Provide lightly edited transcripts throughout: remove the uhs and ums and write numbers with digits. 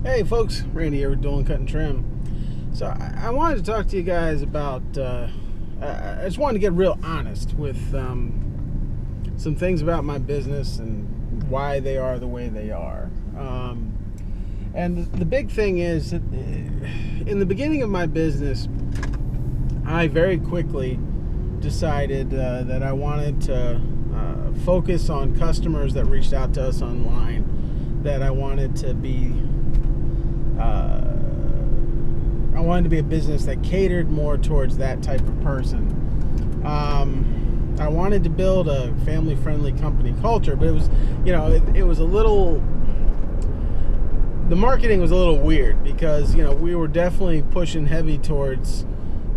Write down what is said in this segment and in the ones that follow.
Hey folks, Randy here with Dolan Cut and Trim. So I wanted to talk to you guys about, I just wanted to get real honest with some things about my business and why they are the way they are. And the big thing is that in the beginning of my business, I very quickly decided that I wanted to focus on customers that reached out to us online, that I wanted to be a business that catered more towards that type of person. I wanted to build a family-friendly company culture, but it was, it was a little. The marketing was a little weird because we were definitely pushing heavy towards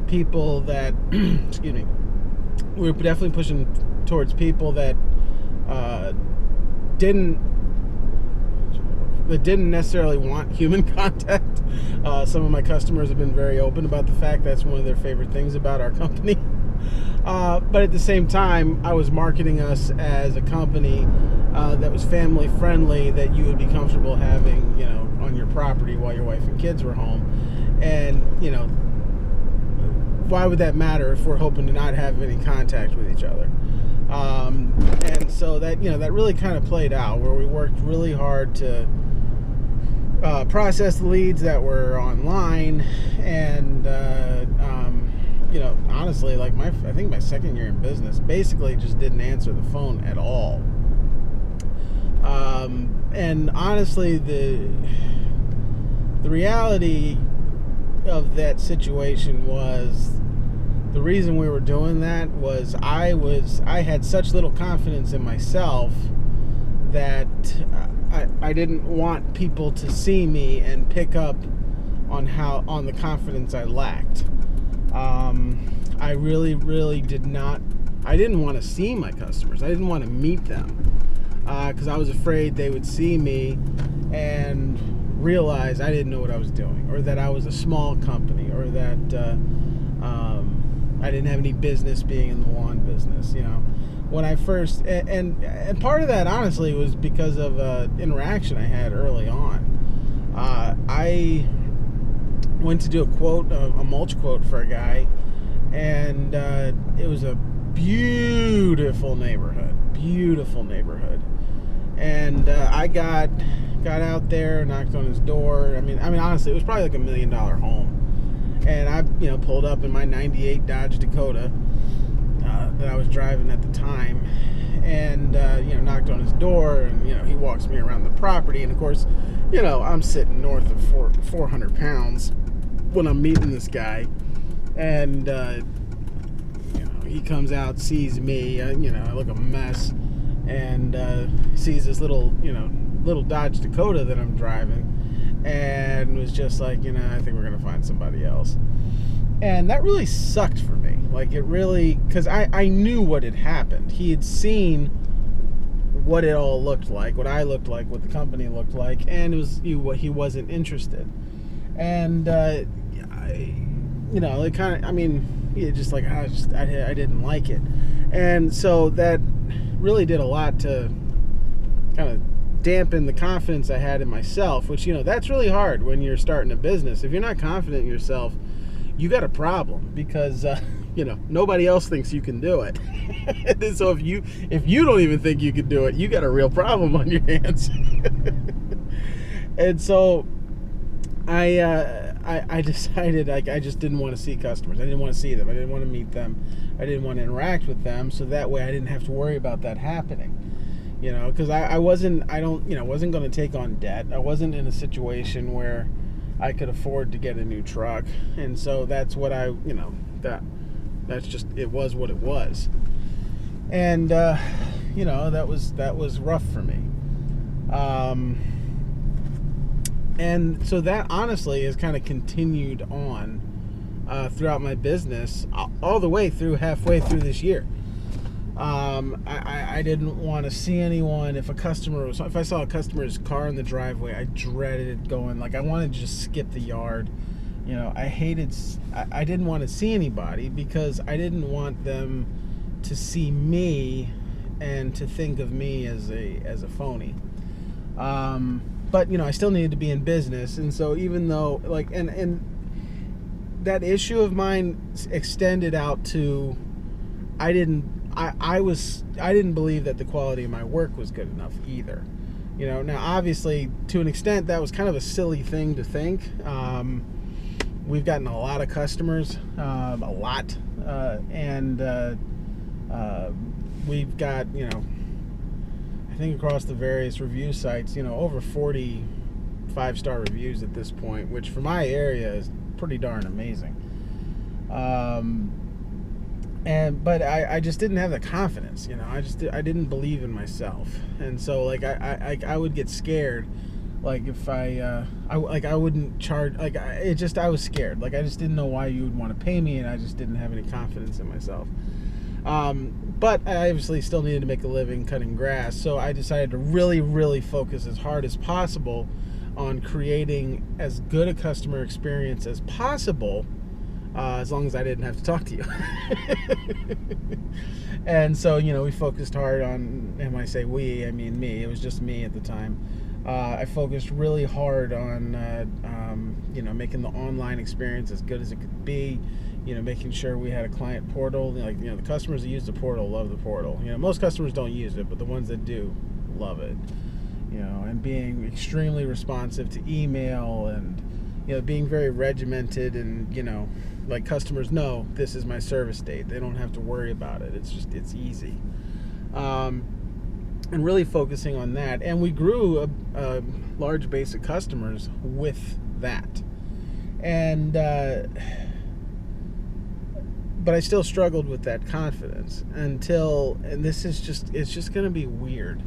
people that, excuse me, we were definitely pushing towards people that didn't necessarily want human contact. Some of my customers have been very open about the fact that's one of their favorite things about our company. But at the same time, I was marketing us as a company that was family friendly, that you would be comfortable having, on your property while your wife and kids were home. And, why would that matter if we're hoping to not have any contact with each other? And so that, that really kind of played out, where we worked really hard to process the leads that were online, and honestly, like I think my second year in business, basically just didn't answer the phone at all. And honestly, the reality of that situation was, the reason we were doing that was I had such little confidence in myself that I didn't want people to see me and pick up on the confidence I lacked. I really didn't want to see my customers. I didn't want to meet them because I was afraid they would see me and realize I didn't know what I was doing, or that I was a small company, or that I didn't have any business being in the lawn business. When I first, and part of that honestly was because of interaction I had early on. I went to do a mulch quote for a guy, and it was a beautiful neighborhood, and I got out there, knocked on his door. I mean honestly, it was probably like $1 million home, and I pulled up in my '98 Dodge Dakota that I was driving at the time, and knocked on his door, and he walks me around the property, and of course, I'm sitting north of 400 pounds when I'm meeting this guy, and he comes out, sees me, I look a mess, and sees this little Dodge Dakota that I'm driving, and was just like, I think we're gonna find somebody else. And that really sucked for me. Like, it really, because I knew what had happened. He had seen what it all looked like, what I looked like, what the company looked like, and he wasn't interested. And I didn't like it. And so that really did a lot to kind of dampen the confidence I had in myself, which, that's really hard when you're starting a business. If you're not confident in yourself, you got a problem, because nobody else thinks you can do it. And so if you don't even think you can do it, you got a real problem on your hands. And so I decided I just didn't want to see customers. I didn't want to see them. I didn't want to meet them. I didn't want to interact with them, so that way I didn't have to worry about that happening. Because I wasn't going to take on debt. I wasn't in a situation where I could afford to get a new truck, and so that's what that's just, it was what it was. And that was rough for me. And so that honestly has kind of continued on throughout my business, all the way through, halfway through this year. I didn't want to see anyone. If I saw a customer's car in the driveway, I dreaded it going. Like, I wanted to just skip the yard. I didn't want to see anybody, because I didn't want them to see me and to think of me as a phony. but I still needed to be in business. And so even though and that issue of mine extended out to, I didn't believe that the quality of my work was good enough either. Now obviously to an extent that was kind of a silly thing to think. We've gotten a lot of customers, and we've got, I think across the various review sites, over 40 5-star reviews at this point, which for my area is pretty darn amazing. But I just didn't have the confidence, I didn't believe in myself. And so I would get scared. If I wouldn't charge, I was scared. I just didn't know why you would want to pay me, and I just didn't have any confidence in myself. But I obviously still needed to make a living cutting grass, so I decided to really, really focus as hard as possible on creating as good a customer experience as possible, as long as I didn't have to talk to you. And so, we focused hard on, and when I say we, I mean me. It was just me at the time. I focused really hard on, making the online experience as good as it could be. Making sure we had a client portal. The customers that use the portal love the portal. Most customers don't use it, but the ones that do love it. And being extremely responsive to email, and being very regimented, and customers know this is my service date. They don't have to worry about it. It's easy. And really focusing on that. And we grew a large base of customers with that. And but I still struggled with that confidence until, and it's just going to be weird.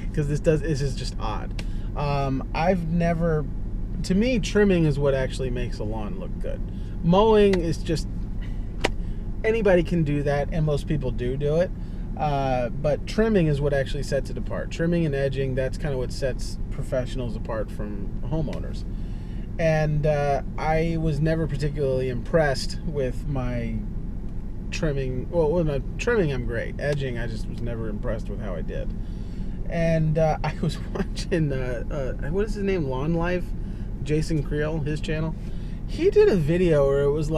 Because this is just odd. To me, trimming is what actually makes a lawn look good. Mowing is just, anybody can do that, and most people do it. But trimming is what actually sets it apart. Trimming and edging, that's kind of what sets professionals apart from homeowners. And I was never particularly impressed with my trimming. Well, with my trimming, I'm great. Edging, I just was never impressed with how I did. And I was watching, what is his name? Lawn Life? Jason Creel, his channel. He did a video where it was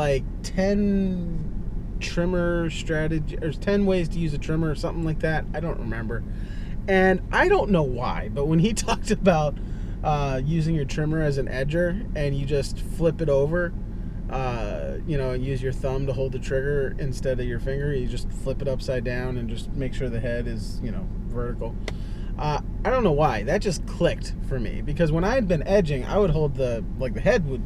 10 trimmer strategy, or 10 ways to use a trimmer or something like that. I don't remember. And I don't know why, but when he talked about using your trimmer as an edger, and you just flip it over, and use your thumb to hold the trigger instead of your finger. You just flip it upside down and just make sure the head is, vertical. I don't know why. That just clicked for me, because when I had been edging, I would hold the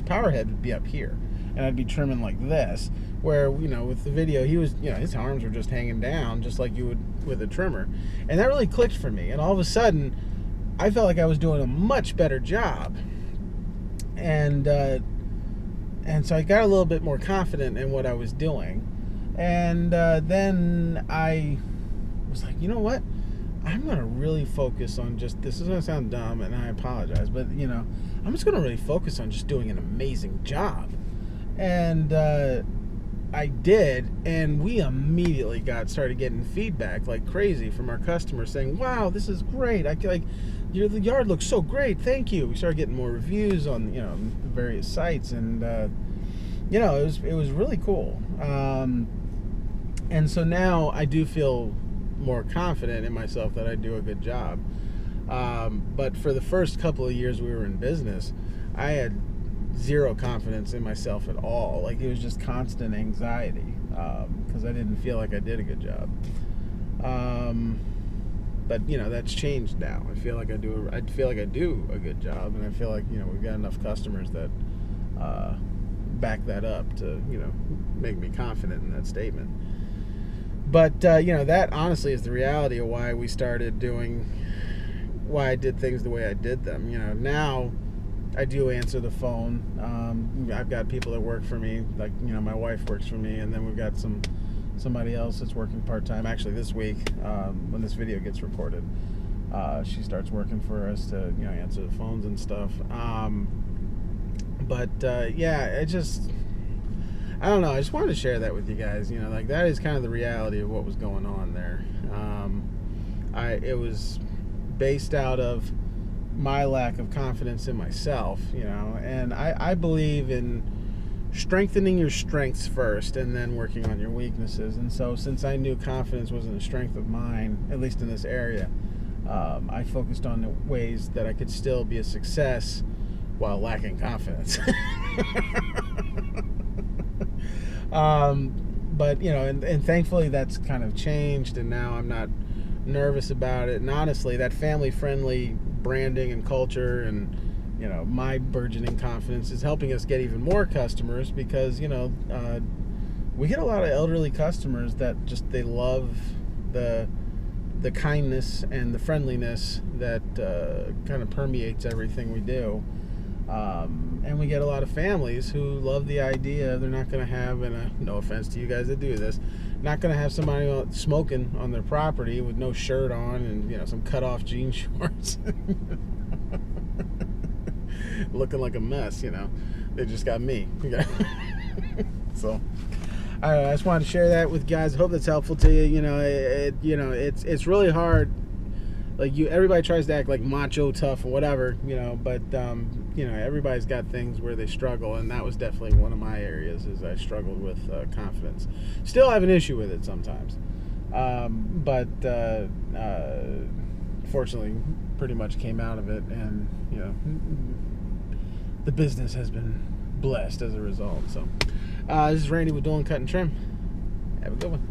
power head would be up here, and I'd be trimming like this, where, with the video, he was, his arms were just hanging down just like you would with a trimmer. And that really clicked for me. And all of a sudden, I felt like I was doing a much better job. And so I got a little bit more confident in what I was doing. And then I was like, you know what? I'm going to really focus on this is going to sound dumb, and I apologize, but, I'm just going to really focus on just doing an amazing job. And I did, and we immediately started getting feedback like crazy from our customers saying, wow, this is great. The yard looks so great. Thank you. We started getting more reviews on, the various sites, and, it was really cool. And so now I do feel more confident in myself that I do a good job. But for the first couple of years we were in business, I had zero confidence in myself at all. It was just constant anxiety, because I didn't feel like I did a good job. But that's changed now. I feel like I do a good job, and I feel like we've got enough customers that back that up to make me confident in that statement. But that honestly is the reality of why I did things the way I did them. Now I do answer the phone. I've got people that work for me, my wife works for me, and then we've got somebody else that's working part-time. Actually, this week, when this video gets recorded, she starts working for us to answer the phones and stuff. I don't know. I just wanted to share that with you guys. That is kind of the reality of what was going on there. It was based out of my lack of confidence in myself, and I believe in strengthening your strengths first and then working on your weaknesses. And so since I knew confidence wasn't a strength of mine, at least in this area, I focused on the ways that I could still be a success while lacking confidence. But and thankfully that's kind of changed, and now I'm not nervous about it. And honestly, that family-friendly branding and culture and my burgeoning confidence is helping us get even more customers, because we get a lot of elderly customers that just, they love the kindness and the friendliness that kind of permeates everything we do. And we get a lot of families who love the idea they're not going to have, and no offense to you guys that do this, not going to have somebody smoking on their property with no shirt on and some cut off jean shorts looking like a mess. They just got me. So I just wanted to share that with you guys. I hope that's helpful to you. It's really hard. Like, everybody tries to act like macho tough or whatever, but everybody's got things where they struggle, and that was definitely one of my areas. Is I struggled with confidence. Still have an issue with it sometimes, but fortunately, pretty much came out of it, and the business has been blessed as a result. So, this is Randy with Dolan Cut and Trim. Have a good one.